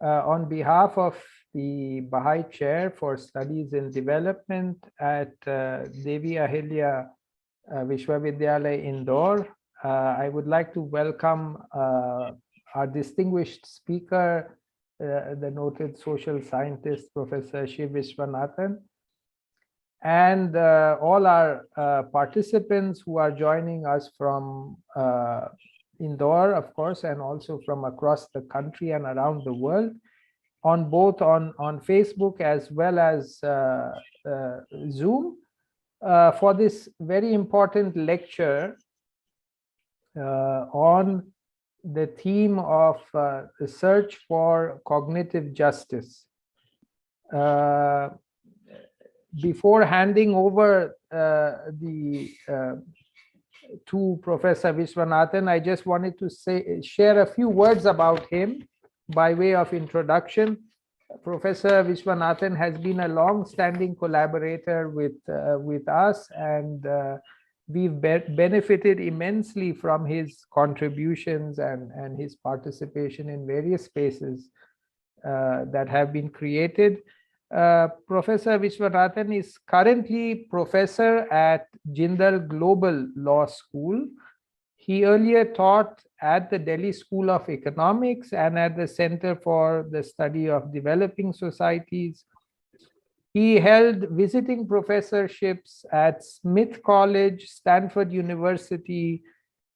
On behalf of the Baha'i Chair for Studies in Development at Devi Ahilya Vishwavidyalaya, Indore, I would like to welcome our distinguished speaker, the noted social scientist, Professor Shiv Visvanathan, and all our participants who are joining us from Indore, of course, and also from across the country and around the world, on both on Facebook as well as Zoom, for this very important lecture on the theme of the search for cognitive justice. Before handing over to Professor Visvanathan, I just wanted to share a few words about him by way of introduction. Professor Visvanathan has been a long-standing collaborator with us, and we've benefited immensely from his contributions and his participation in various spaces that have been created. Professor Visvanathan is currently professor at Jindal Global Law School. He earlier taught at the Delhi School of Economics and at the Center for the Study of Developing Societies. He held visiting professorships at Smith College, Stanford University,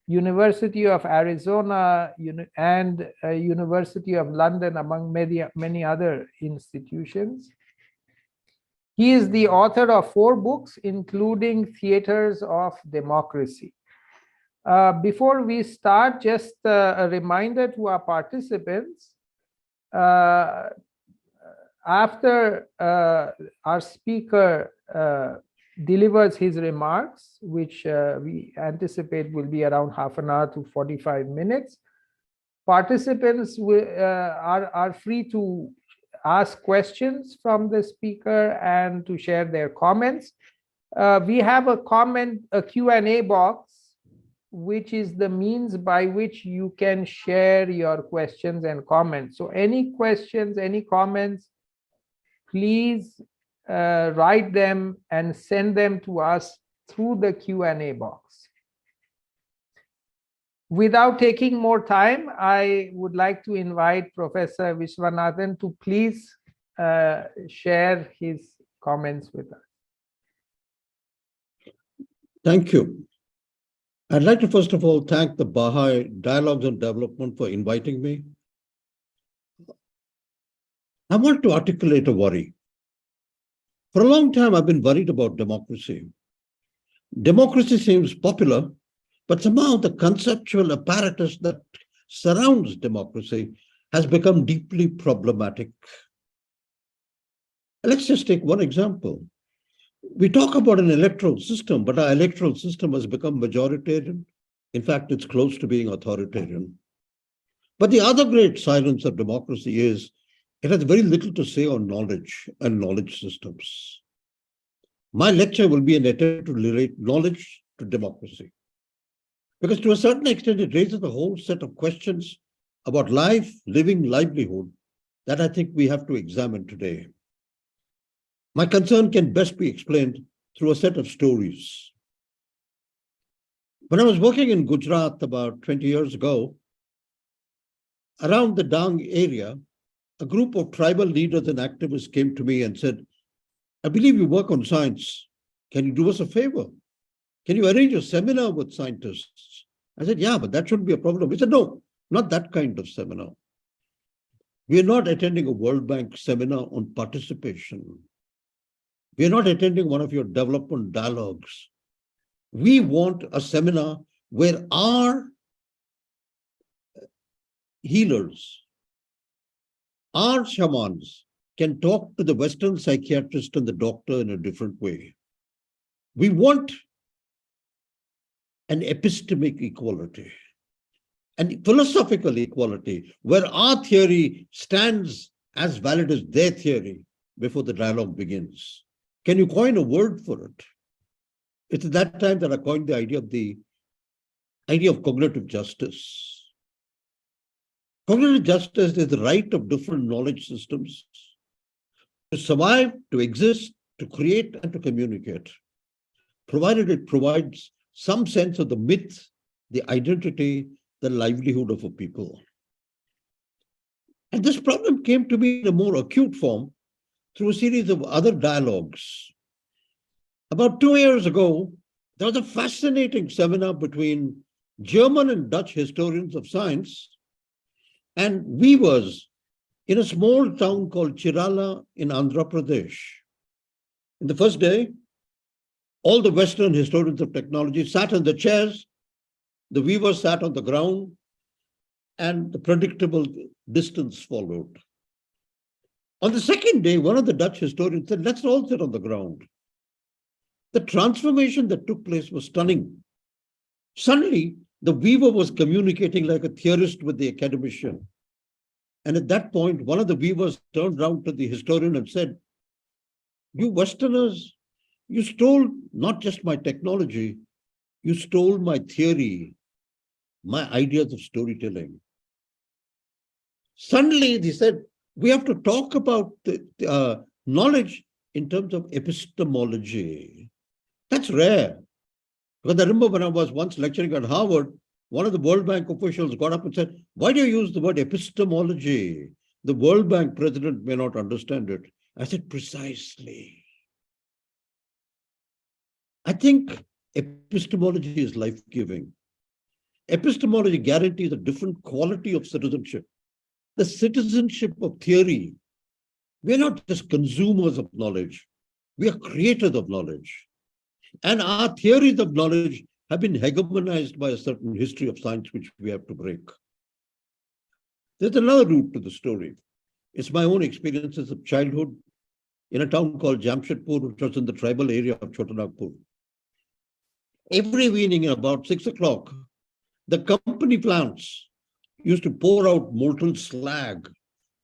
University of Arizona, and University of London, among many other institutions. He is the author of 4 books, including Theatres of Democracy. Before we start, just a reminder to our participants, after our speaker delivers his remarks, which we anticipate will be around half an hour to 45 minutes, participants are free to ask questions from the speaker and to share their comments. We have a Q&A box, which is the means by which you can share your questions and comments. So any questions, any comments, please write them and send them to us through the Q&A box. Without taking more time, I would like to invite Professor Visvanathan to please share his comments with us. Thank you. I'd like to first of all thank the Baha'i Dialogues on Development for inviting me. I want to articulate a worry. For a long time, I've been worried about democracy. Democracy seems popular, but somehow the conceptual apparatus that surrounds democracy has become deeply problematic. Let's just take one example. We talk about an electoral system, but our electoral system has become majoritarian. In fact, it's close to being authoritarian. But the other great silence of democracy is it has very little to say on knowledge and knowledge systems. My lecture will be an attempt to relate knowledge to democracy, because to a certain extent, it raises a whole set of questions about life, living, livelihood that I think we have to examine today. My concern can best be explained through a set of stories. When I was working in Gujarat about 20 years ago, around the Dang area, a group of tribal leaders and activists came to me and said, I believe you work on science. Can you do us a favor? Can you arrange a seminar with scientists? I said, yeah, but that shouldn't be a problem. He said, no, not that kind of seminar. We are not attending a World Bank seminar on participation. We are not attending one of your development dialogues. We want a seminar where our healers, our shamans, can talk to the Western psychiatrist and the doctor in a different way. We want an epistemic equality, and philosophical equality, where our theory stands as valid as their theory before the dialogue begins. Can you coin a word for it? It's at that time that I coined the idea of cognitive justice. Cognitive justice is the right of different knowledge systems to survive, to exist, to create, and to communicate, provided it provides some sense of the myth, the identity, the livelihood of a people. And this problem came to me in a more acute form through a series of other dialogues. About 2 years ago, there was a fascinating seminar between German and Dutch historians of science and weavers in a small town called Chirala in Andhra Pradesh. In the first day, all the Western historians of technology sat in the chairs, the weavers sat on the ground, and the predictable distance followed. On the second day, one of the Dutch historians said, let's all sit on the ground. The transformation that took place was stunning. Suddenly, the weaver was communicating like a theorist with the academician. And at that point, one of the weavers turned round to the historian and said, you Westerners, you stole not just my technology, you stole my theory, my ideas of storytelling. Suddenly, they said, we have to talk about the knowledge in terms of epistemology. That's rare. Because I remember when I was once lecturing at Harvard, one of the World Bank officials got up and said, why do you use the word epistemology? The World Bank president may not understand it. I said, precisely. I think epistemology is life-giving. Epistemology guarantees a different quality of citizenship. The citizenship of theory. We are not just consumers of knowledge. We are creators of knowledge. And our theories of knowledge have been hegemonized by a certain history of science which we have to break. There's another route to the story. It's my own experiences of childhood in a town called Jamshedpur, which was in the tribal area of 𝗏𝗏𝗏. Every evening at about 6 o'clock, the company plants used to pour out molten slag,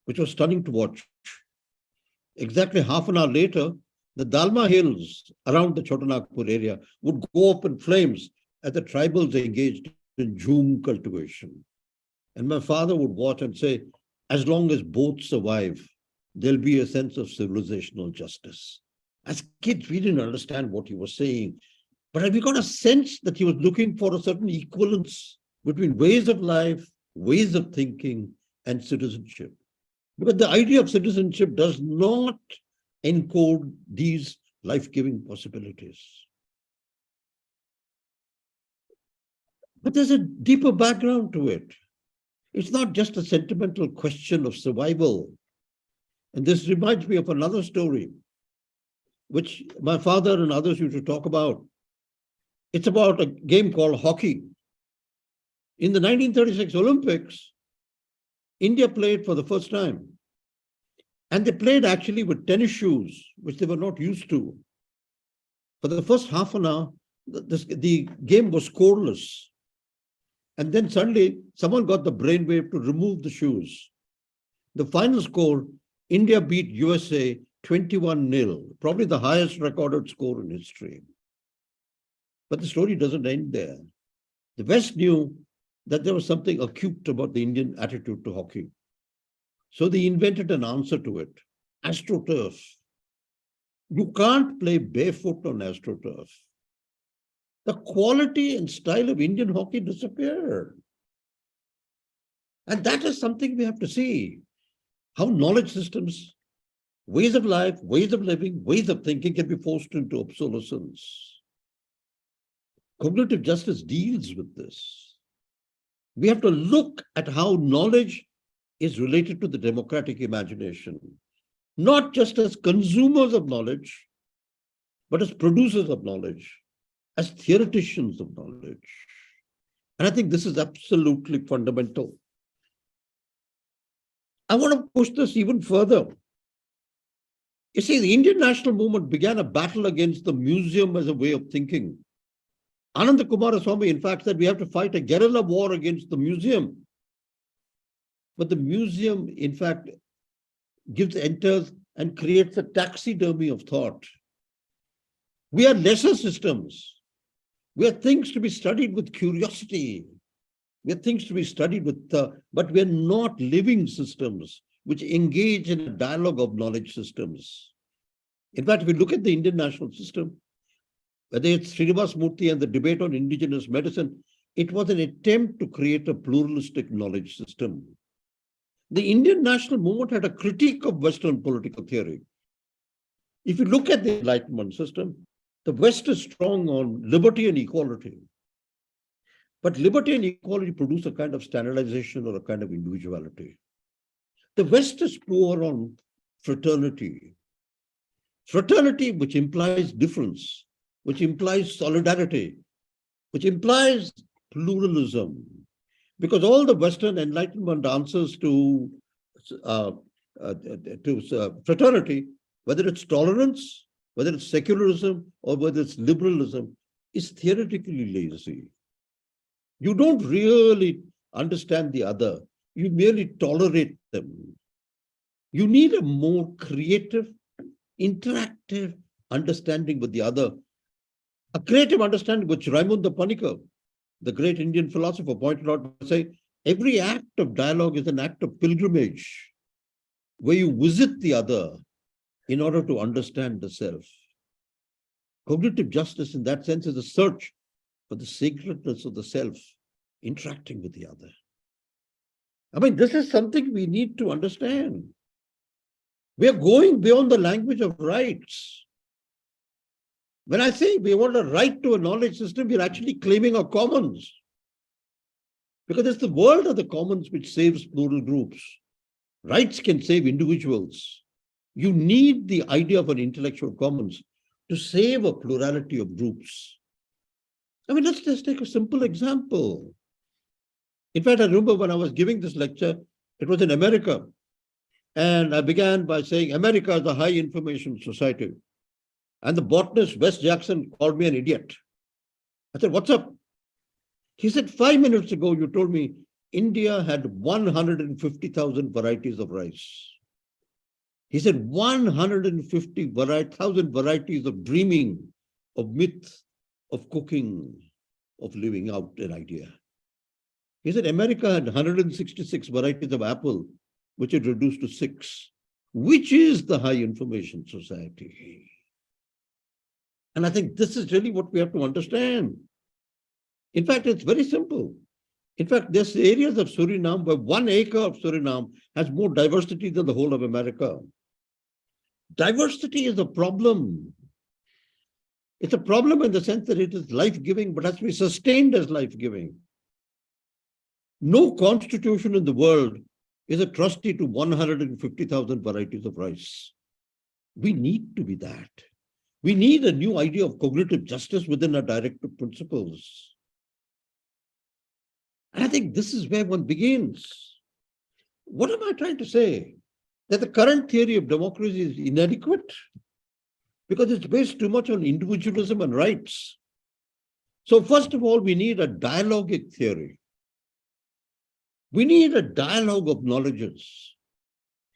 which was stunning to watch. Exactly half an hour later, the Dalma hills around the 𝗏𝗏𝗏 area would go up in flames as the tribals engaged in jhum cultivation. And my father would watch and say, as long as both survive, there'll be a sense of civilizational justice. As kids, we didn't understand what he was saying, but we got a sense that he was looking for a certain equivalence between ways of life, ways of thinking, and citizenship. Because the idea of citizenship does not encode these life-giving possibilities. But there's a deeper background to it. It's not just a sentimental question of survival. And this reminds me of another story, which my father and others used to talk about. It's about a game called hockey. In the 1936 Olympics, India played for the first time. And they played actually with tennis shoes, which they were not used to. For the first half an hour, the game was scoreless. And then suddenly, someone got the brainwave to remove the shoes. The final score, India beat USA 21-0, probably the highest recorded score in history. But the story doesn't end there. The West knew that there was something acute about the Indian attitude to hockey. So they invented an answer to it, AstroTurf. You can't play barefoot on AstroTurf. The quality and style of Indian hockey disappeared. And that is something we have to see. How knowledge systems, ways of life, ways of living, ways of thinking can be forced into obsolescence. Cognitive justice deals with this. We have to look at how knowledge is related to the democratic imagination, not just as consumers of knowledge, but as producers of knowledge, as theoreticians of knowledge. And I think this is absolutely fundamental. I want to push this even further. You see, the Indian national movement began a battle against the museum as a way of thinking. Ananda Kumaraswamy, in fact, said we have to fight a guerrilla war against the museum. But the museum, in fact, enters and creates a taxidermy of thought. We are lesser systems. We are things to be studied with curiosity. We are things to be studied with, but we are not living systems which engage in a dialogue of knowledge systems. In fact, if we look at the Indian national system, whether it's Srinivas Murthy and the debate on indigenous medicine, it was an attempt to create a pluralistic knowledge system. The Indian national movement had a critique of Western political theory. If you look at the Enlightenment system, the West is strong on liberty and equality. But liberty and equality produce a kind of standardization or a kind of individuality. The West is poor on fraternity. Fraternity, which implies difference, which implies solidarity, which implies pluralism. Because all the Western Enlightenment answers to fraternity, whether it's tolerance, whether it's secularism, or whether it's liberalism, is theoretically lazy. You don't really understand the other. You merely tolerate them. You need a more creative, interactive understanding with the other. A creative understanding which 𝗏𝗵𝗶𝘃, the great Indian philosopher, pointed out by saying, every act of dialogue is an act of pilgrimage, where you visit the other in order to understand the self. Cognitive justice in that sense is a search for the sacredness of the self, interacting with the other. I mean, this is something we need to understand. We are going beyond the language of rights. When I say we want a right to a knowledge system, we're actually claiming our commons. Because it's the world of the commons which saves plural groups. Rights can save individuals. You need the idea of an intellectual commons to save a plurality of groups. I mean, let's just take a simple example. In fact, I remember when I was giving this lecture, it was in America. And I began by saying, America is a high information society. And the botanist, Wes Jackson, called me an idiot. I said, what's up? He said, 5 minutes ago, you told me India had 150,000 varieties of rice. He said 150,000 varieties of dreaming, of myth, of cooking, of living out an idea. He said America had 166 varieties of apple, which it reduced to 6, which is the high information society. And I think this is really what we have to understand. In fact, it's very simple. In fact, there's areas of Suriname where 1 acre of Suriname has more diversity than the whole of America. Diversity is a problem. It's a problem in the sense that it is life-giving, but has to be sustained as life-giving. No constitution in the world is a trustee to 150,000 varieties of rice. We need to be that. We need a new idea of cognitive justice within our directive principles. And I think this is where one begins. What am I trying to say? That the current theory of democracy is inadequate because it's based too much on individualism and rights. So first of all, we need a dialogic theory. We need a dialogue of knowledges.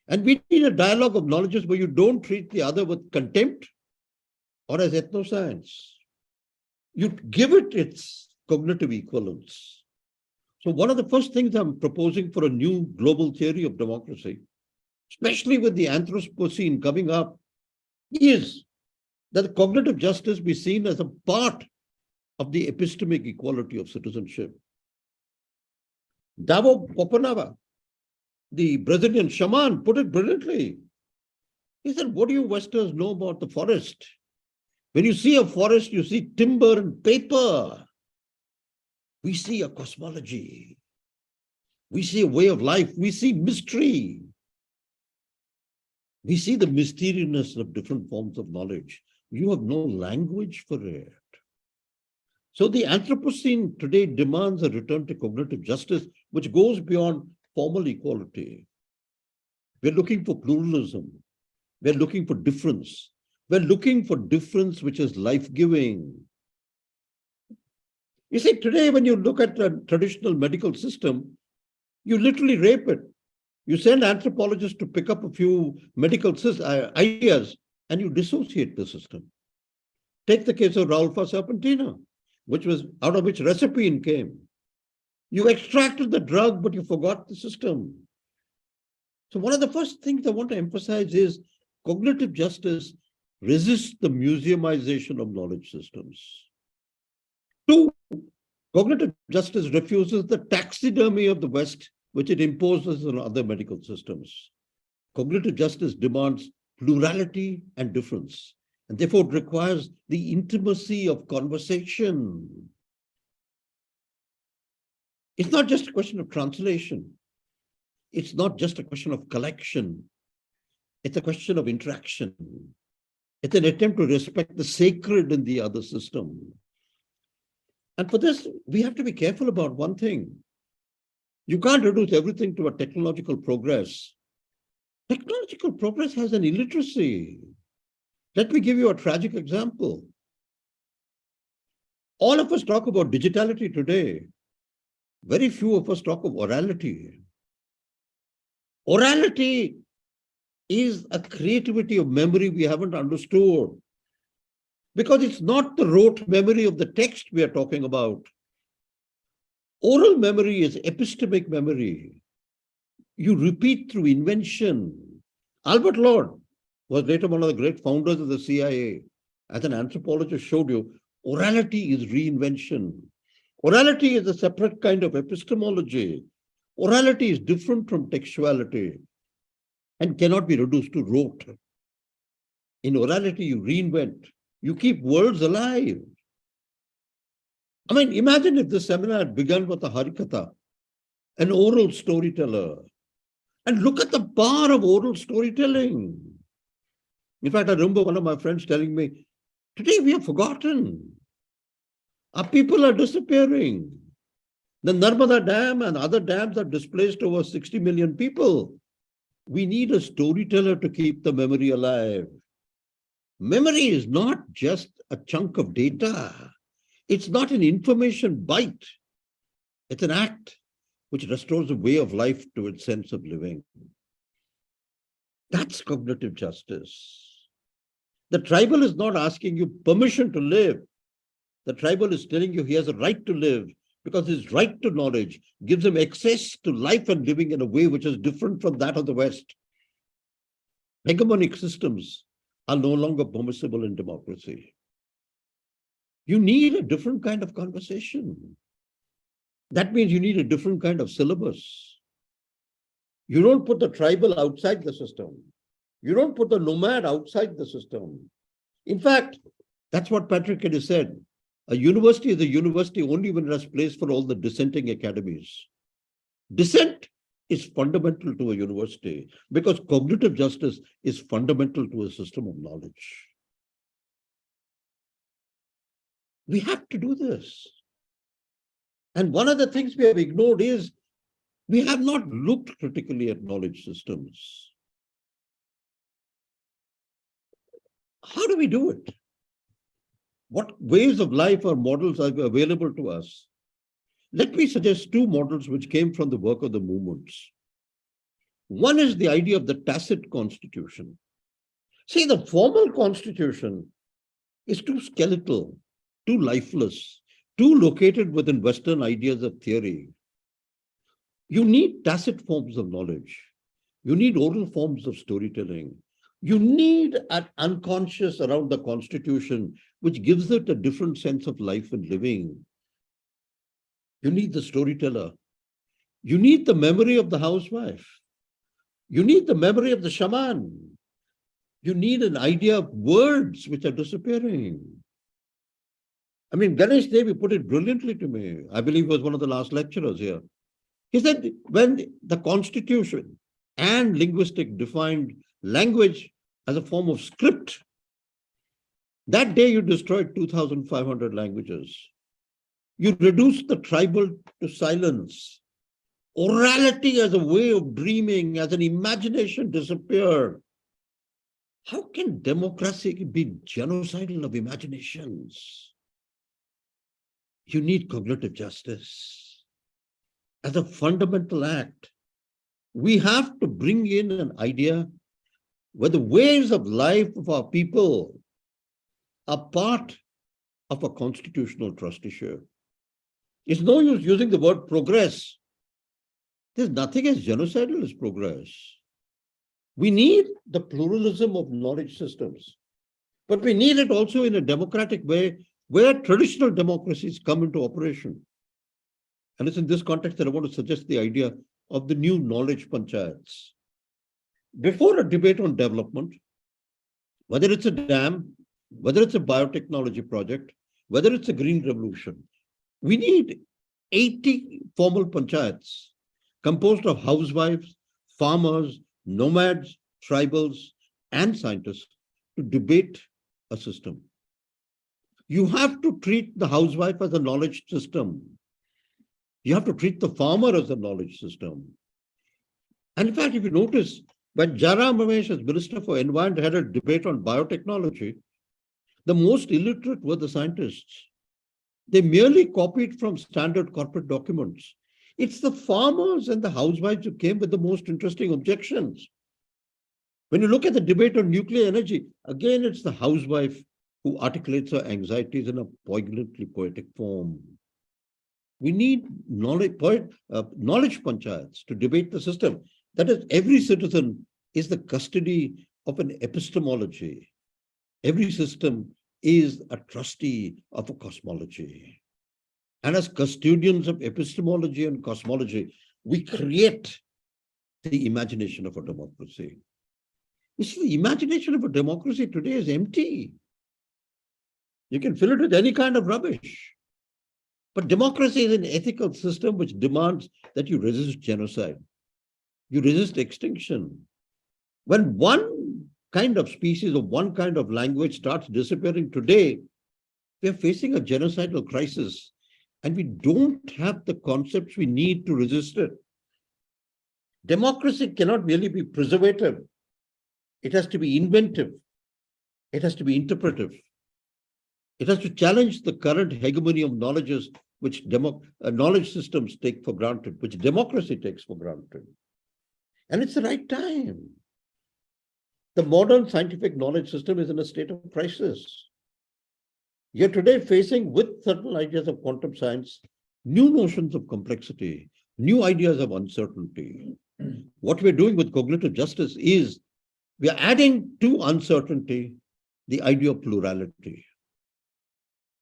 And we need a dialogue of knowledges where you don't treat the other with contempt or as ethnoscience. You give it its cognitive equivalence. So one of the first things I'm proposing for a new global theory of democracy, especially with the Anthropocene coming up, is that cognitive justice be seen as a part of the epistemic equality of citizenship. 𝗗𝗏𝗶𝘃, the Brazilian shaman, put it brilliantly. He said, what do you Westerners know about the forest? When you see a forest, you see timber and paper. We see a cosmology. We see a way of life. We see mystery. We see the mysteriousness of different forms of knowledge. You have no language for it. So the Anthropocene today demands a return to cognitive justice, which goes beyond formal equality. We're looking for pluralism. We're looking for difference. We're looking for difference which is life-giving. You see, today when you look at the traditional medical system, you literally rape it. You send anthropologists to pick up a few medical ideas and you dissociate the system. Take the case of 𝗗𝗏𝗶𝗃, which was out of which recipe came. You extracted the drug, but you forgot the system. So one of the first things I want to emphasize is cognitive justice resists the museumization of knowledge systems. Two, cognitive justice refuses the taxidermy of the West, which it imposes on other medical systems. Cognitive justice demands plurality and difference, and therefore it requires the intimacy of conversation. It's not just a question of translation. It's not just a question of collection. It's a question of interaction. It's an attempt to respect the sacred in the other system. And for this, we have to be careful about one thing. You can't reduce everything to a technological progress. Technological progress has an illiteracy. Let me give you a tragic example. All of us talk about digitality today. Very few of us talk of orality. Orality is a creativity of memory we haven't understood, because it's not the rote memory of the text we are talking about. Oral memory is epistemic memory. You repeat through invention. Albert Lord was later one of the great founders of the CIA. As an anthropologist showed you, orality is reinvention. Orality is a separate kind of epistemology. Orality is different from textuality and cannot be reduced to rote. In orality, you reinvent. You keep words alive. I mean, imagine if this seminar had begun with a harikatha, an oral storyteller. And look at the power of oral storytelling. In fact, I remember one of my friends telling me, today we have forgotten. Our people are disappearing. The Narmada Dam and other dams have displaced over 60 million people. We need a storyteller to keep the memory alive. Memory is not just a chunk of data. It's not an information byte. It's an act which restores a way of life to its sense of living. That's cognitive justice. The tribal is not asking you permission to live. The tribal is telling you he has a right to live because his right to knowledge gives him access to life and living in a way which is different from that of the West. Hegemonic systems are no longer permissible in democracy. You need a different kind of conversation. That means you need a different kind of syllabus. You don't put the tribal outside the system. You don't put the nomad outside the system. In fact, that's what Patrick Henry said. A university is a university only when it has place for all the dissenting academies. Dissent is fundamental to a university because cognitive justice is fundamental to a system of knowledge. We have to do this. And one of the things we have ignored is we have not looked critically at knowledge systems. How do we do it? What ways of life or models are available to us? Let me suggest two models which came from the work of the movements. One is the idea of the tacit constitution. See, the formal constitution is too skeletal, too lifeless, too located within Western ideas of theory. You need tacit forms of knowledge. You need oral forms of storytelling. You need an unconscious around the constitution, which gives it a different sense of life and living. You need the storyteller. You need the memory of the housewife. You need the memory of the shaman. You need an idea of words which are disappearing. I mean, Ganesh Devi put it brilliantly to me. I believe he was one of the last lecturers here. He said, when the constitution and linguistic defined language as a form of script, that day you destroyed 2,500 languages. You reduced the tribal to silence. Orality as a way of dreaming, as an imagination disappeared. How can democracy be genocidal of imaginations? You need cognitive justice as a fundamental act. We have to bring in an idea where the ways of life of our people are part of a constitutional trusteeship. It's no use using the word progress. There's nothing as genocidal as progress. We need the pluralism of knowledge systems, but we need it also in a democratic way where traditional democracies come into operation. And it's in this context that I want to suggest the idea of the new knowledge panchayats. Before a debate on development, whether it's a dam, whether it's a biotechnology project, whether it's a green revolution, we need 80 formal panchayats composed of housewives, farmers, nomads, tribals, and scientists to debate a system. You have to treat the housewife as a knowledge system. You have to treat the farmer as a knowledge system. And in fact, if you notice, when Jairam Ramesh as Minister for Environment had a debate on biotechnology, the most illiterate were the scientists. They merely copied from standard corporate documents. It's the farmers and the housewives who came with the most interesting objections. When you look at the debate on nuclear energy, again, it's the housewife who articulates her anxieties in a poignantly poetic form. We need knowledge panchayats to debate the system. That is, every citizen is the custody of an epistemology. Every system is a trustee of a cosmology. And as custodians of epistemology and cosmology, we create the imagination of a democracy. You see, the imagination of a democracy today is empty. You can fill it with any kind of rubbish. But democracy is an ethical system which demands that you resist genocide. You resist extinction. When one kind of species or one kind of language starts disappearing today, we are facing a genocidal crisis. And we don't have the concepts we need to resist it. Democracy cannot really be preservative. It has to be inventive. It has to be interpretive. It has to challenge the current hegemony of knowledges which knowledge systems take for granted, which democracy takes for granted. And it's the right time. The modern scientific knowledge system is in a state of crisis. You're today facing, with certain ideas of quantum science, new notions of complexity, new ideas of uncertainty. What we're doing with cognitive justice is we are adding to uncertainty the idea of plurality.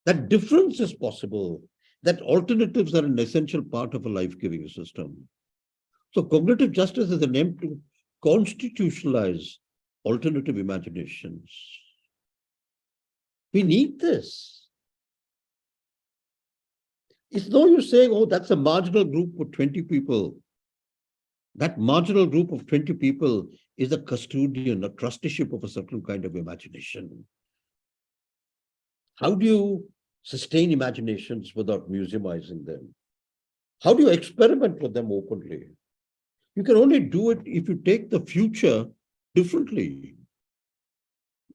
That difference is possible, that alternatives are an essential part of a life-giving system. So cognitive justice is an aim to constitutionalize alternative imaginations. We need this. It's no use saying, oh, that's a marginal group of 20 people. That marginal group of 20 people is a custodian, a trusteeship of a certain kind of imagination. How do you sustain imaginations without museumizing them? How do you experiment with them openly? You can only do it if you take the future differently.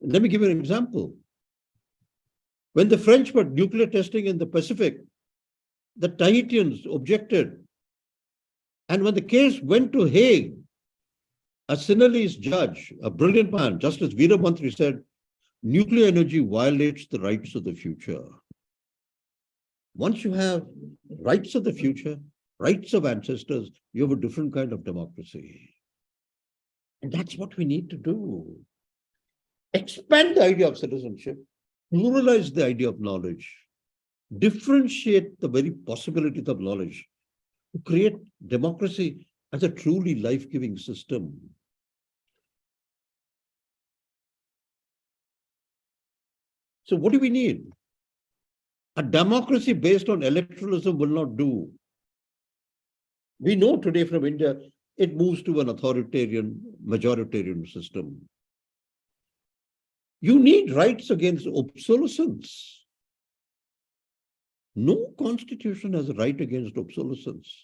Let me give you an example. When the French were nuclear testing in the Pacific, the Tahitians objected. And when the case went to Hague, a Sinhalese judge, a brilliant man, Justice Veeramantri, said, nuclear energy violates the rights of the future. Once you have rights of the future, rights of ancestors, you have a different kind of democracy. And that's what we need to do. Expand the idea of citizenship, pluralize the idea of knowledge, differentiate the very possibilities of knowledge to create democracy as a truly life-giving system. So what do we need? A democracy based on electoralism will not do. We know today from India, it moves to an authoritarian, majoritarian system. You need rights against obsolescence. No constitution has a right against obsolescence.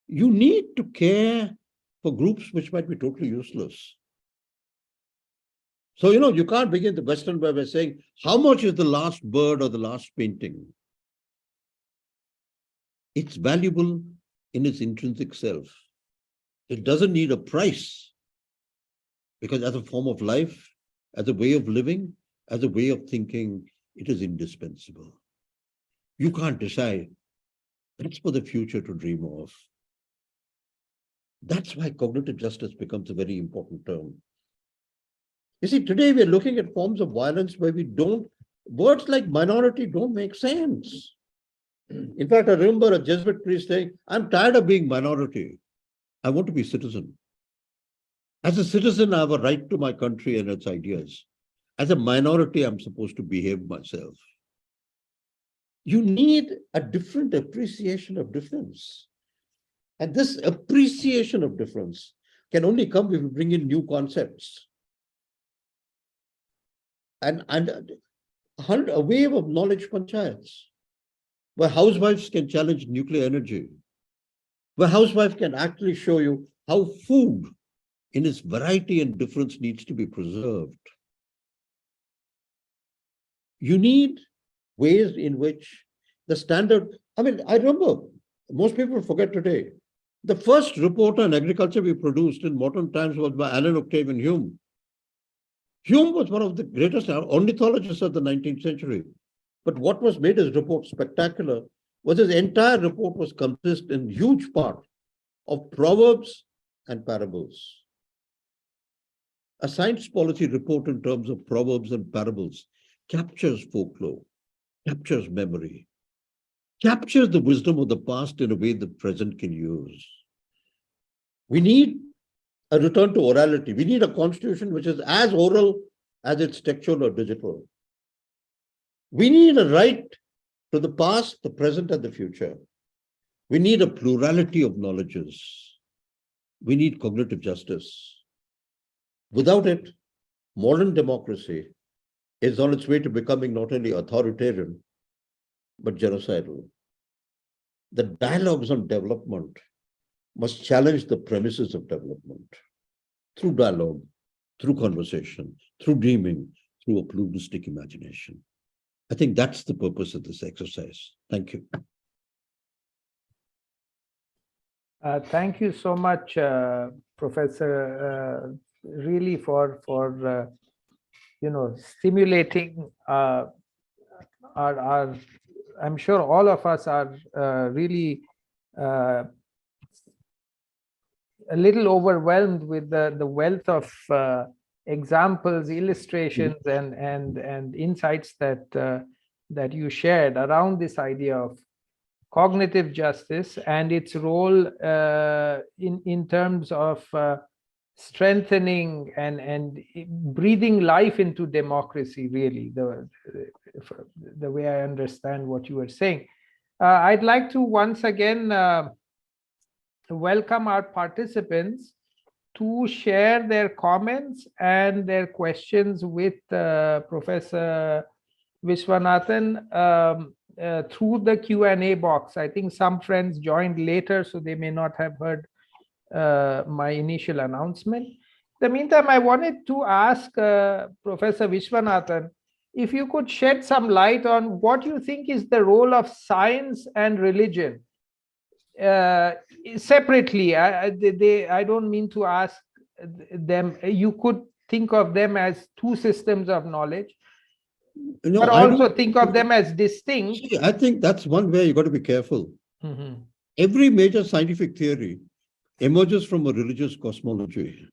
You need to care for groups which might be totally useless. So, you can't begin the Western way by saying, how much is the last bird or the last painting? It's valuable in its intrinsic self. It doesn't need a price, because as a form of life, as a way of living, as a way of thinking, it is indispensable. you can't decide. That's for the future to dream of. That's why cognitive justice becomes a very important term. You see, today we're looking at forms of violence where words like minority don't make sense. In fact, I remember a Jesuit priest saying, I'm tired of being minority. I want to be citizen. As a citizen, I have a right to my country and its ideas. As a minority, I'm supposed to behave myself. You need a different appreciation of difference. And this appreciation of difference can only come if you bring in new concepts. And a wave of knowledge panchayats, where housewives can challenge nuclear energy, where housewives can actually show you how food in its variety and difference needs to be preserved. You need ways in which the standard, I remember, most people forget today, the first report on agriculture we produced in modern times was by Alan Octavian Hume. Hume was one of the greatest ornithologists of the 19th century. But what was made his report spectacular was his entire report was consist in huge part of proverbs and parables. A science policy report in terms of proverbs and parables captures folklore, captures memory, captures the wisdom of the past in a way the present can use. We need a return to orality. We need a constitution which is as oral as it's textual or digital. We need a right to the past, the present, and the future. We need a plurality of knowledges. We need cognitive justice. Without it, modern democracy is on its way to becoming not only authoritarian, but genocidal. The dialogues on development must challenge the premises of development through dialogue, through conversation, through dreaming, through a pluralistic imagination. I think that's the purpose of this exercise. Thank you. Thank you so much, Professor, really for stimulating our. I'm sure all of us are really a little overwhelmed with the wealth of examples, illustrations, and insights that you shared around this idea of cognitive justice and its role in terms of strengthening and breathing life into democracy, really, the way I understand what you were saying. I'd like to once again welcome our participants to share their comments and their questions with Professor Visvanathan through the Q&A box. I think some friends joined later, so they may not have heard my initial announcement. In the meantime, I wanted to ask Professor Visvanathan if you could shed some light on what you think is the role of science and religion separately. I don't mean to ask them, you could think of them as two systems of knowledge, no, but also think of them as distinct. See, I think that's one way you got to be careful. Every major scientific theory emerges from a religious cosmology.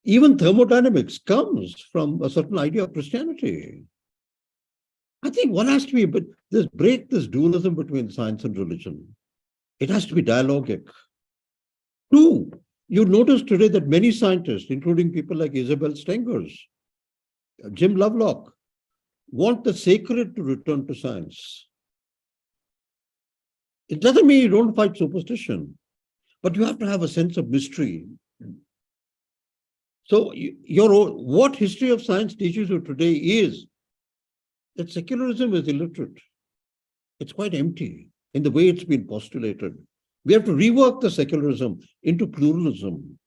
Even thermodynamics comes from a certain idea of Christianity. I think one has to be, but break this dualism between science and religion. It has to be dialogic. Two, you notice today that many scientists, including people like Isabel Stengers, Jim Lovelock, want the sacred to return to science. It doesn't mean you don't fight superstition, but you have to have a sense of mystery. So what history of science teaches you today is that secularism is illiterate. It's quite empty in the way it's been postulated. We have to rework the secularism into pluralism.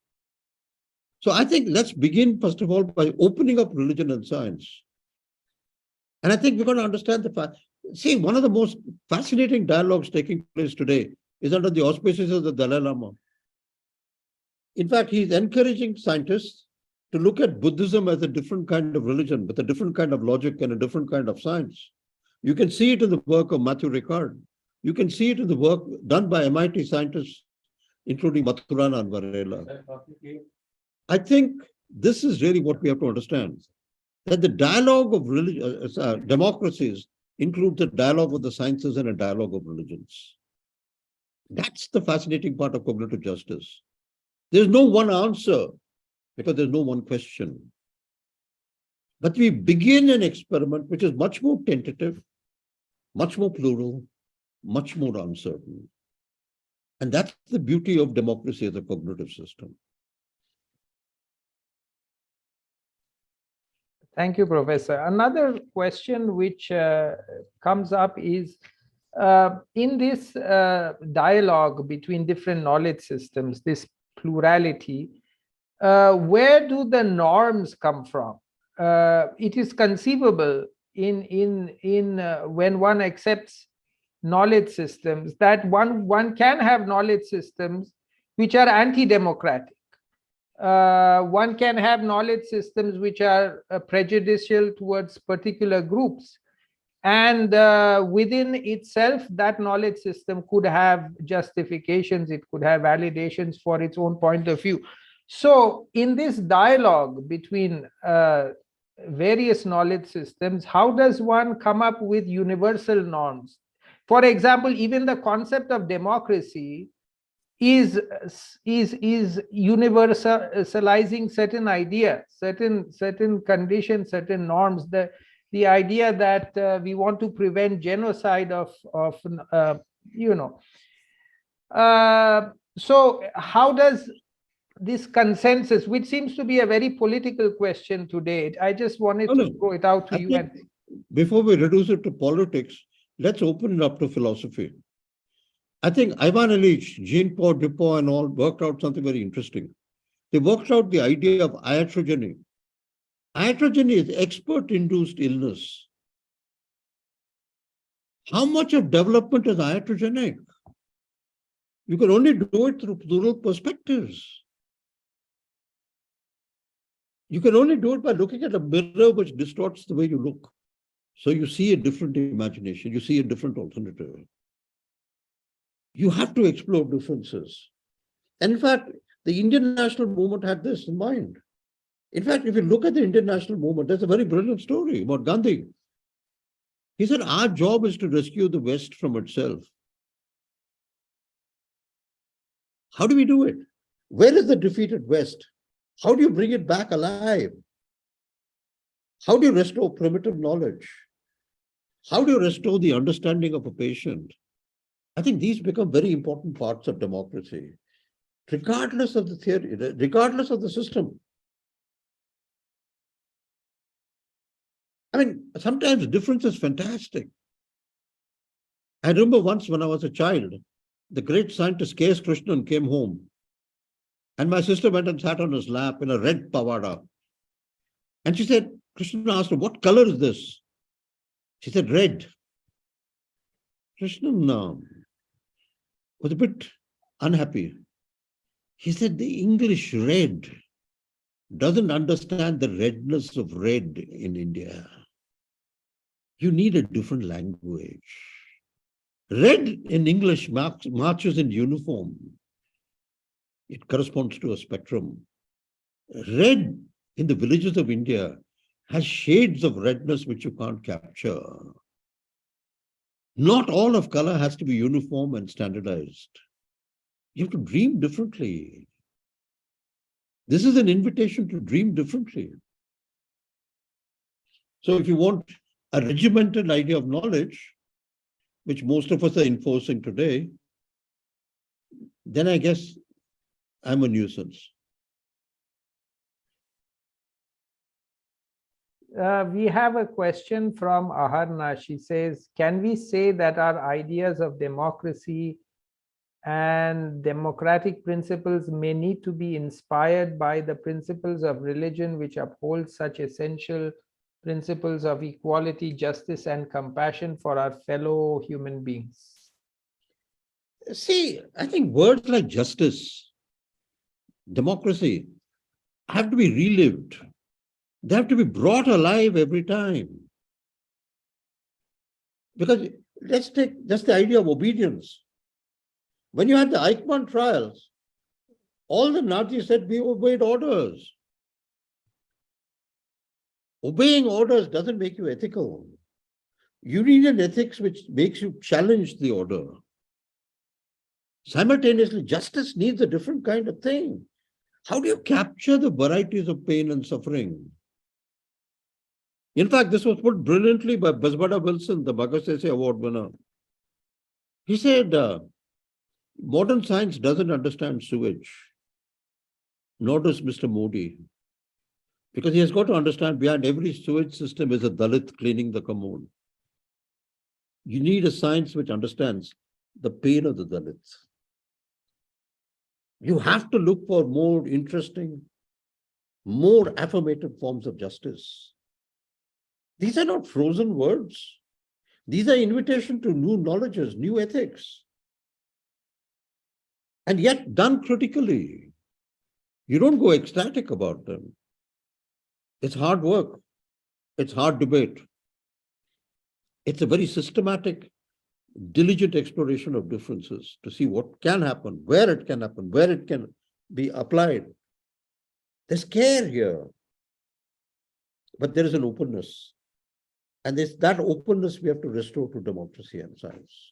So I think let's begin, first of all, by opening up religion and science. And I think we're going to understand the fact. See, one of the most fascinating dialogues taking place today is under the auspices of the Dalai Lama. In fact, he's encouraging scientists to look at Buddhism as a different kind of religion, with a different kind of logic and a different kind of science. You can see it in the work of Matthew Ricard. You can see it in the work done by MIT scientists, including Mathurana and Varela. I think this is really what we have to understand, that the dialogue of democracies includes a dialogue of the sciences and a dialogue of religions. That's the fascinating part of cognitive justice. There's no one answer because there's no one question. But we begin an experiment which is much more tentative, much more plural, much more uncertain. And that's the beauty of democracy as a cognitive system. Thank you, Professor. Another question which comes up is, in this dialogue between different knowledge systems, this plurality, where do the norms come from? It is conceivable when one accepts knowledge systems that one can have knowledge systems which are anti-democratic. One can have knowledge systems which are prejudicial towards particular groups. And within itself, that knowledge system could have justifications, it could have validations for its own point of view. So in this dialogue between various knowledge systems, how does one come up with universal norms? For example, even the concept of democracy is universalizing certain ideas, certain conditions, certain norms. The idea that we want to prevent genocide so how does this consensus, which seems to be a very political question today, I just wanted to throw it out to you. Before we reduce it to politics, let's open it up to philosophy. I think Ivan Illich, Jean-Paul Dupont and all worked out something very interesting. They worked out the idea of iatrogeny. Iatrogeny is expert-induced illness. How much of development is iatrogenic? You can only do it through plural perspectives. You can only do it by looking at a mirror which distorts the way you look. So you see a different imagination, you see a different alternative. You have to explore differences. And in fact, the Indian national movement had this in mind. In fact, if you look at the Indian national movement, there's a very brilliant story about Gandhi. He said, our job is to rescue the West from itself. How do we do it? Where is the defeated West? How do you bring it back alive? How do you restore primitive knowledge? How do you restore the understanding of a patient? I think these become very important parts of democracy, regardless of the theory, regardless of the system. I mean, sometimes difference is fantastic. I remember once when I was a child, the great scientist K.S. Krishnan came home, and my sister went and sat on his lap in a red pavada. And she said, Krishnan asked her, what color is this? She said, red. Krishnan was a bit unhappy. He said, the English red doesn't understand the redness of red in India. You need a different language. Red in English marches in uniform. It corresponds to a spectrum. Red in the villages of India has shades of redness which you can't capture. Not all of color has to be uniform and standardized. You have to dream differently. This is an invitation to dream differently. So if you want a regimented idea of knowledge, which most of us are enforcing today, then I guess I'm a nuisance. We have a question from Aharna. She says, can we say that our ideas of democracy and democratic principles may need to be inspired by the principles of religion which uphold such essential principles of equality, justice, and compassion for our fellow human beings? See, I think words like justice, democracy have to be relived. They have to be brought alive every time. Because let's take just the idea of obedience. When you had the Eichmann trials, all the Nazis said we obeyed orders. Obeying orders doesn't make you ethical. You need an ethics which makes you challenge the order. Simultaneously, justice needs a different kind of thing. How do you capture the varieties of pain and suffering? In fact, this was put brilliantly by Basbada Wilson, the Magsaysay Award winner. He said, modern science doesn't understand sewage, nor does Mr. Modi, because he has got to understand behind every sewage system is a Dalit cleaning the commode. You need a science which understands the pain of the Dalits. You have to look for more interesting, more affirmative forms of justice. These are not frozen words. These are invitation to new knowledges, new ethics. And yet done critically. You don't go ecstatic about them. It's hard work. It's hard debate. It's a very systematic, diligent exploration of differences to see what can happen, where it can be applied. There's care here, but there is an openness. And it's that openness we have to restore to democracy and science.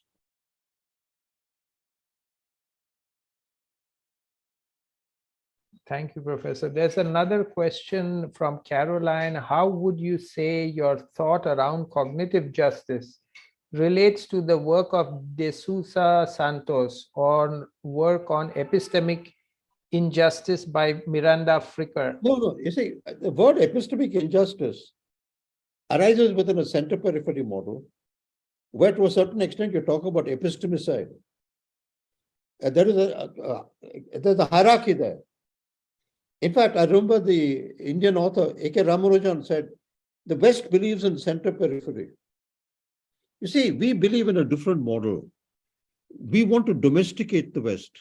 Thank you, Professor. There's another question from Caroline. How would you say your thought around cognitive justice relates to the work of De Sousa Santos or work on epistemic injustice by Miranda Fricker? No. You see, the word epistemic injustice arises within a center-periphery model, where to a certain extent you talk about epistemicide. There's a hierarchy there. In fact, I remember the Indian author A.K. Ramanujan said, the West believes in center-periphery. You see, we believe in a different model. We want to domesticate the West.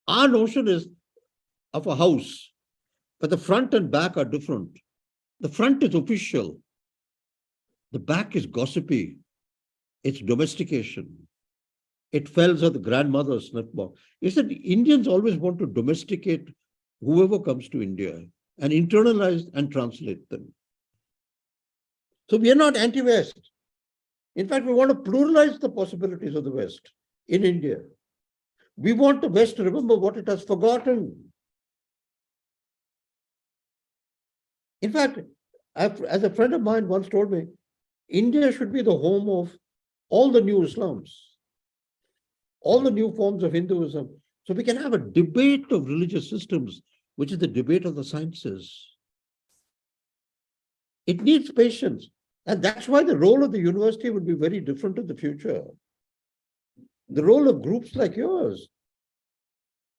Our notion is of a house, but the front and back are different. The front is official. The back is gossipy. It's domestication. It fells of the grandmother's snuff box. He said Indians always want to domesticate whoever comes to India and internalize and translate them. So we are not anti-West. In fact, we want to pluralize the possibilities of the West in India. We want the West to remember what it has forgotten. In fact, as a friend of mine once told me, India should be the home of all the new Islams, all the new forms of Hinduism. So we can have a debate of religious systems, which is the debate of the sciences. It needs patience. And that's why the role of the university would be very different in the future. The role of groups like yours.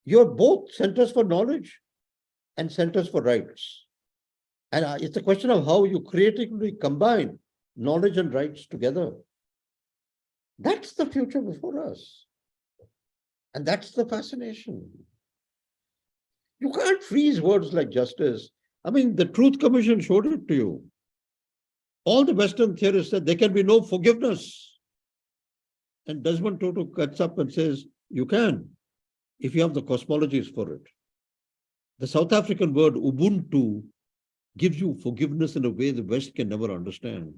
You're both centers for knowledge and centers for rights. And it's a question of how you creatively combine knowledge and rights together. That's the future before us. And that's the fascination. You can't freeze words like justice. I mean, the Truth Commission showed it to you. All the Western theorists said there can be no forgiveness. And Desmond Tutu cuts up and says, you can, if you have the cosmologies for it. The South African word Ubuntu gives you forgiveness in a way the West can never understand.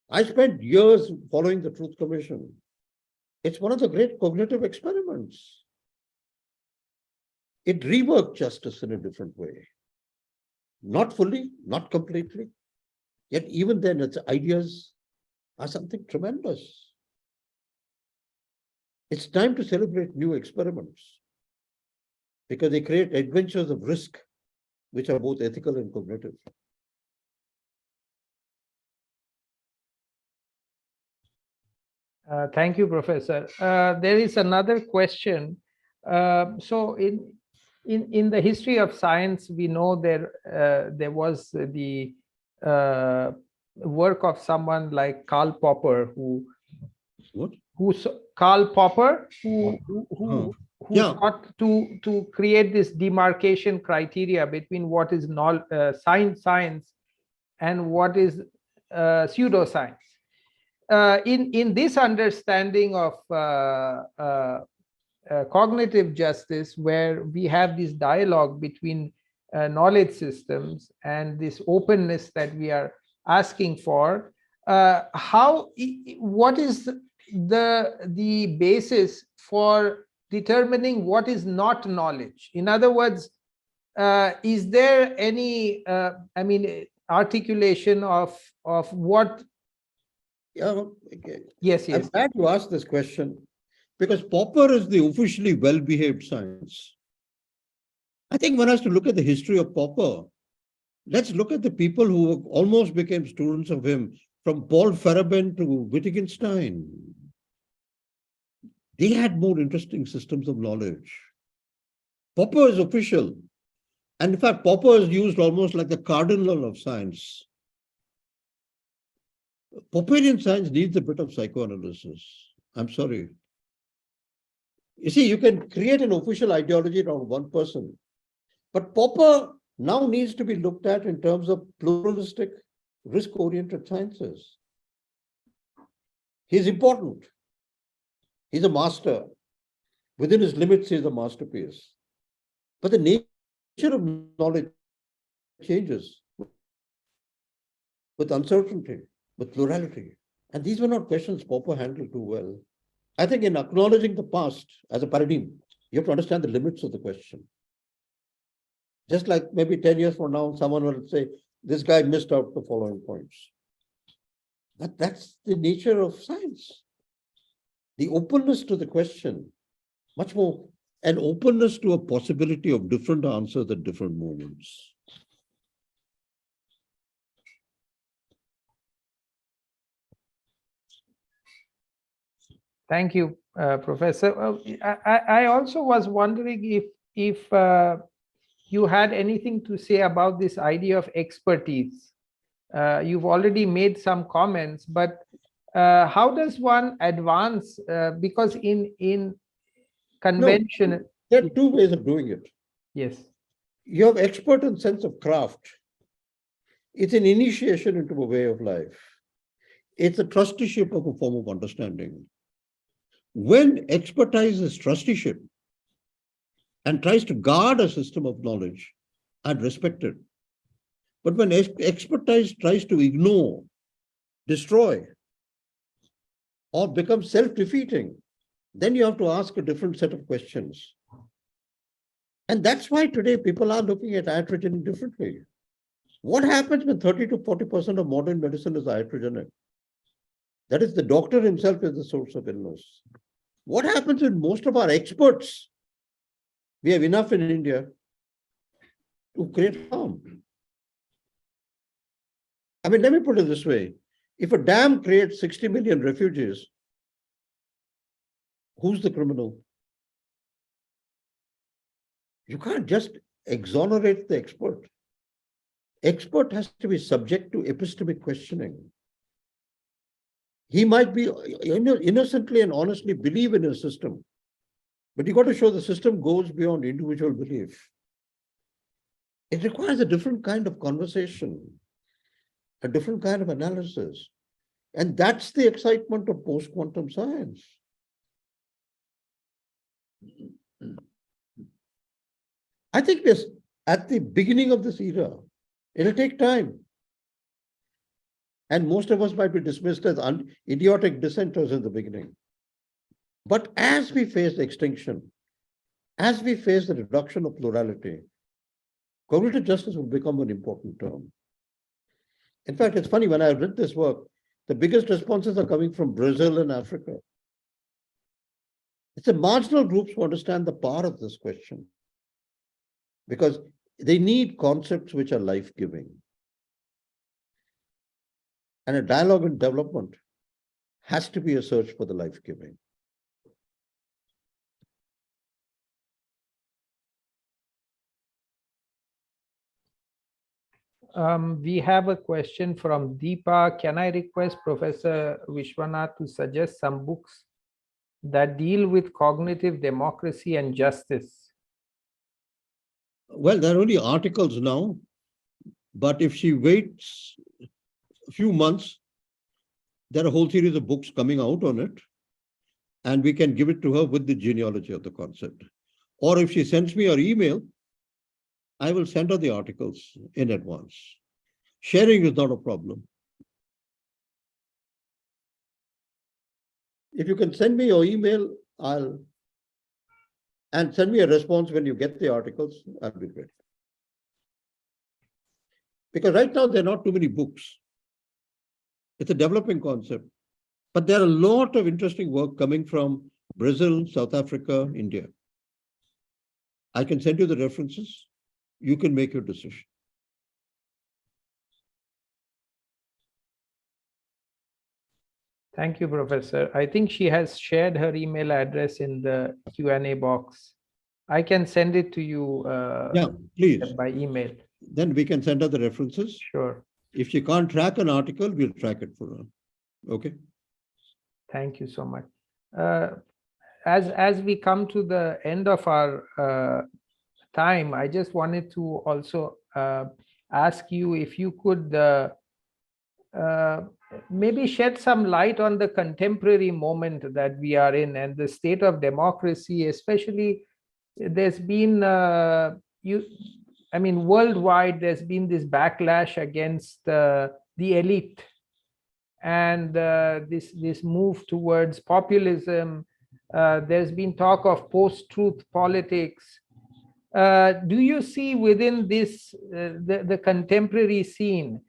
I spent years following the Truth Commission. It's one of the great cognitive experiments. It reworked justice in a different way. Not fully, not completely. Yet even then, its ideas are something tremendous. It's time to celebrate new experiments because they create adventures of risk, which are both ethical and cognitive. Thank you, Professor. There is another question. So in the history of science, we know there was the work of someone like Karl Popper, who sought to create this demarcation criteria between what is science and what is pseudoscience. in this understanding of cognitive justice, where we have this dialogue between knowledge systems and this openness that we are asking for, what is the basis for determining what is not knowledge? In other words, is there any articulation of what? Yeah, okay. Yes, I'm yes. glad you asked this question, because Popper is the officially well-behaved science. I think one has to look at the history of Popper. Let's look at the people who almost became students of him, from Paul Feyerabend to Wittgenstein. They had more interesting systems of knowledge. Popper is official. And in fact, Popper is used almost like the cardinal of science. Popperian science needs a bit of psychoanalysis. I'm sorry. You see, you can create an official ideology around one person, but Popper now needs to be looked at in terms of pluralistic, risk-oriented sciences. He's important. He's a master. Within his limits, he's a masterpiece. But the nature of knowledge changes with uncertainty, with plurality. And these were not questions Popper handled too well. I think in acknowledging the past as a paradigm, you have to understand the limits of the question. Just like maybe 10 years from now, someone will say, this guy missed out the following points. That's the nature of science. The openness to the question, much more, an openness to a possibility of different answers at different moments. Thank you, Professor. I also was wondering if you had anything to say about this idea of expertise. You've already made some comments, but how does one advance? Because in convention, no, there are two ways of doing it. Yes. You have expert and sense of craft. It's an initiation into a way of life. It's a trusteeship of a form of understanding. When expertise is trusteeship and tries to guard a system of knowledge, I'd respect it. But when expertise tries to ignore, destroy, or become self-defeating, then you have to ask a different set of questions. And that's why today people are looking at iatrogeny differently. What happens when 30 to 40% of modern medicine is iatrogenic? That is, the doctor himself is the source of illness. What happens when most of our experts, we have enough in India to create harm? I mean, let me put it this way. If a dam creates 60 million refugees, who's the criminal? You can't just exonerate the expert. Expert has to be subject to epistemic questioning. He might be innocently and honestly believe in a system, but you got to show the system goes beyond individual belief. It requires a different kind of conversation, a different kind of analysis. And that's the excitement of post-quantum science. I think we're at the beginning of this era. It'll take time. And most of us might be dismissed as idiotic dissenters in the beginning. But as we face extinction, as we face the reduction of plurality, cognitive justice will become an important term. In fact, it's funny, when I read this work, the biggest responses are coming from Brazil and Africa. It's the marginal groups who understand the power of this question, because they need concepts which are life-giving. And a dialogue in development has to be a search for the life-giving. We have a question from Deepa. Can I request Professor Viswanathan to suggest some books that deal with cognitive democracy and justice? Well, there are only articles now, but if she waits a few months, there are a whole series of books coming out on it, and we can give it to her with the genealogy of the concept. Or if she sends me her email, I will send her the articles in advance. Sharing is not a problem. If you can send me your email, and send me a response when you get the articles, that'd be great. Because right now, there are not too many books. It's a developing concept. But there are a lot of interesting work coming from Brazil, South Africa, India. I can send you the references. You can make your decision. Thank you, Professor. I think she has shared her email address in the Q&A box. I can send it to you Yeah, please. by email. Then we can send her the references. Sure. If she can't track an article, we'll track it for her. Okay. Thank you so much. As we come to the end of our time, I just wanted to also ask you if you could maybe shed some light on the contemporary moment that we are in and the state of democracy, especially there's been, worldwide, there's been this backlash against the elite and this move towards populism. There's been talk of post-truth politics. Do you see within this the contemporary scene?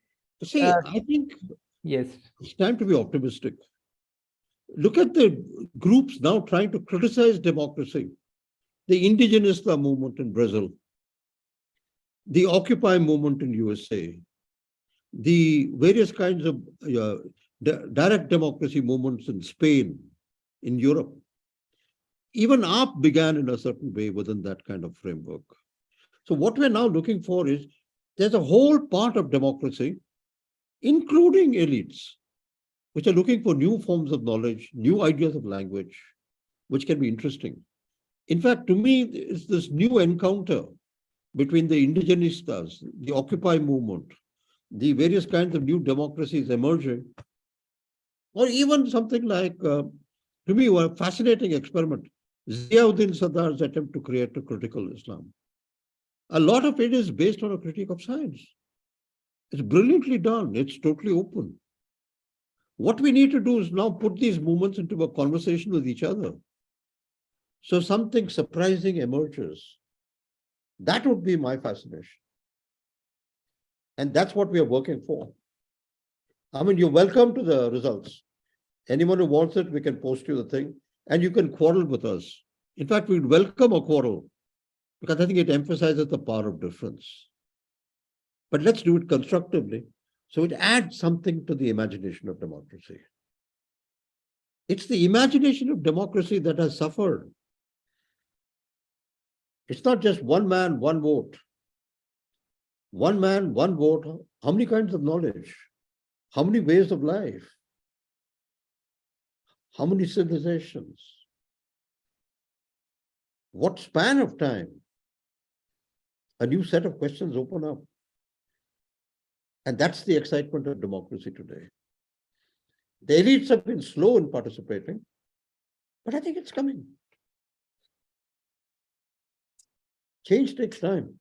See, I think yes, it's time to be optimistic. Look at the groups now trying to criticize democracy. The Indigenista movement in Brazil, the Occupy movement in USA, the various kinds of direct democracy movements in Spain, in Europe. Even 𝗏𝗏 began in a certain way within that kind of framework. So what we're now looking for is, there's a whole part of democracy, including elites, which are looking for new forms of knowledge, new ideas of language, which can be interesting. In fact, to me, it's this new encounter between the Indigenistas, the Occupy movement, the various kinds of new democracies emerging, or even something like, to me, a fascinating experiment, Ziauddin Sadar's attempt to create a critical Islam. A lot of it is based on a critique of science. It's brilliantly done. It's totally open. What we need to do is now put these movements into a conversation with each other. So something surprising emerges. That would be my fascination. And that's what we are working for. I mean, you're welcome to the results. Anyone who wants it, we can post you the thing, and you can quarrel with us. In fact, we'd welcome a quarrel, because I think it emphasizes the power of difference. But let's do it constructively, so it adds something to the imagination of democracy. It's the imagination of democracy that has suffered. It's not just one man, one vote. One man, one vote. How many kinds of knowledge? How many ways of life? How many civilizations? What span of time? A new set of questions open up. And that's the excitement of democracy today. The elites have been slow in participating, but I think it's coming. Change takes time.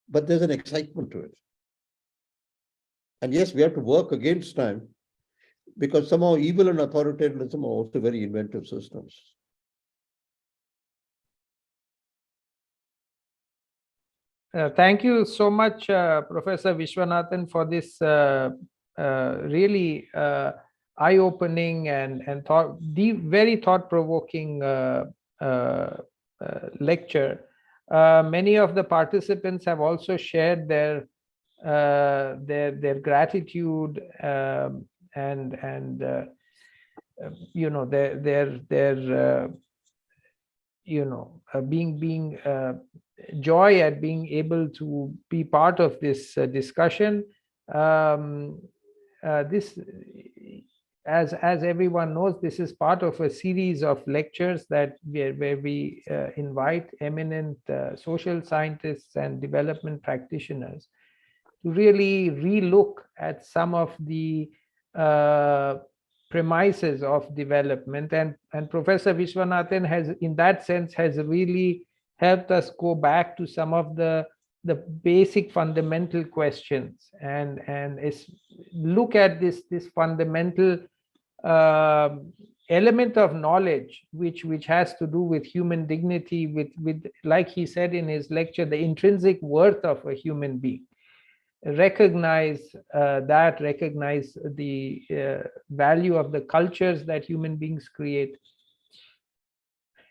But there's an excitement to it. And yes, we have to work against time, because somehow evil and authoritarianism are also very inventive systems. Thank you so much, Professor Viswanathan, for this really eye-opening and very thought-provoking lecture. Many of the participants have also shared their gratitude and being joy at being able to be part of this discussion. This, as everyone knows, this is part of a series of lectures where we invite eminent social scientists and development practitioners really relook at some of the premises of development, and Professor Visvanathan has, in that sense, has really helped us go back to some of the basic fundamental questions and look at this fundamental element of knowledge which has to do with human dignity, with like he said in his lecture, the intrinsic worth of a human being. Recognize the value of the cultures that human beings create,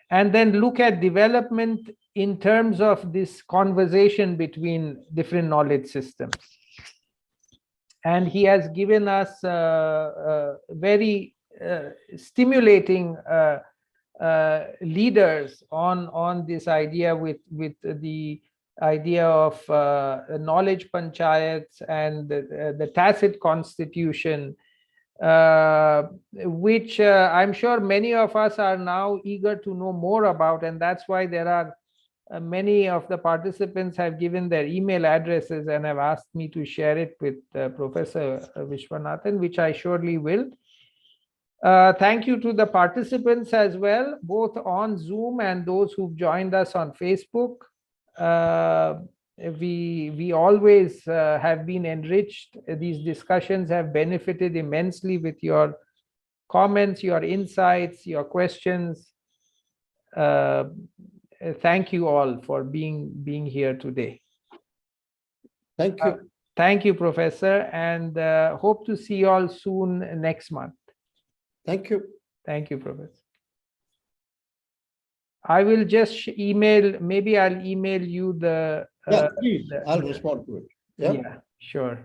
and then look at development in terms of this conversation between different knowledge systems. And he has given us very stimulating leaders on this idea, with the idea of knowledge panchayats and the tacit constitution, which I'm sure many of us are now eager to know more about, and that's why there are many of the participants have given their email addresses and have asked me to share it with Professor Visvanathan, which I surely will. Thank you to the participants as well, both on Zoom and those who've joined us on Facebook. We always have been enriched. These discussions have benefited immensely with your comments, your insights, your questions. Thank you all for being here today. Thank you. Thank you, Professor, and hope to see you all soon next month. Thank you. Thank you, Professor. I will just email, maybe I'll email you the... Yeah, please, I'll respond to it. Yeah, sure.